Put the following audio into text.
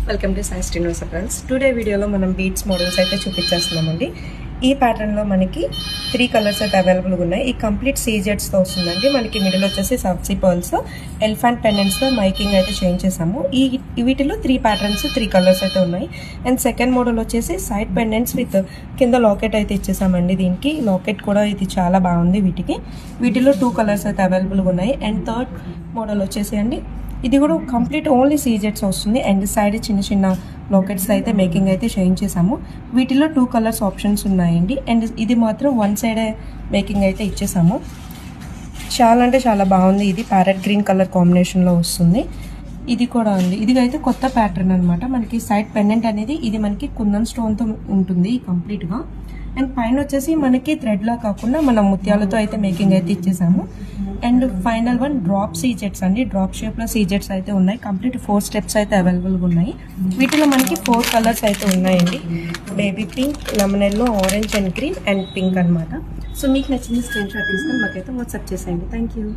Welcome to Sai Srinivasa friends. Today వీడియోలో మనం beads models అయితే చూపించేస్తున్నామండి. ఈ ప్యాటర్న్లో మనకి 3 కలర్స్ అయితే అవైలబుల్గా ఉన్నాయి. ఈ కంప్లీట్ సీజెట్స్తో వస్తుందండి. మనకి మిడిల్ వచ్చేసి సబ్సీ పర్ల్స్, ఎలిఫెంట్ పెండెంట్స్తో మైకింగ్ అయితే చేంజ్ చేసాము. వీటిలో 3 ప్యాటర్న్స్ 3 కలర్స్ అయితే ఉన్నాయి. అండ్ సెకండ్ మోడల్ వచ్చేసి సైడ్ పెండెంట్స్ విత్ కింద లాకెట్ అయితే ఇచ్చేసామండి. దీనికి లాకెట్ కూడా ఇది చాలా బాగుంది. వీటిలో 2 కలర్స్ అయితే అవైలబుల్గా ఉన్నాయి. అండ్ థర్డ్ మోడల్ వచ్చేసి అండి, ఇది కూడా కంప్లీట్ ఓన్లీ సీజెట్స్ వస్తుంది. అండ్ సైడ్ చిన్న చిన్న లాకెట్స్ అయితే మేకింగ్ అయితే చేంజ్ చేసాము. వీటిలో 2 కలర్స్ ఆప్షన్స్ ఉన్నాయండి. అండ్ ఇది మాత్రం 1 సైడే మేకింగ్ అయితే ఇచ్చేసాము. చాలా అంటే చాలా బాగుంది. ఇది ప్యారెట్ గ్రీన్ కలర్ కాంబినేషన్లో వస్తుంది. ఇది కూడా ఉంది. ఇది అయితే కొత్త ప్యాటర్న్ అనమాట. మనకి సైడ్ పెండెంట్ అనేది ఇది మనకి కుందన్ స్టోన్తో ఉంటుంది కంప్లీట్గా. అండ్ పైన వచ్చేసి మనకి థ్రెడ్లా కాకుండా మనం ముత్యాలతో అయితే మేకింగ్ అయితే ఇచ్చేసాము. అండ్ ఫైనల్ వన్ డ్రాప్ సీజెట్స్ అండి. డ్రాప్ షేప్లో సీజెట్స్ అయితే ఉన్నాయి. కంప్లీట్ 4 స్టెప్స్ అయితే అవైలబుల్గా ఉన్నాయి. వీటిలో మనకి 4 కలర్స్ అయితే ఉన్నాయండి. Baby pink, lemon yellow, orange and green and pink అనమాట. సో మీకు నచ్చిన స్క్రీన్ షాట్ తీసుకొని మాకైతే వాట్సాప్ చేసేయండి. Thank you.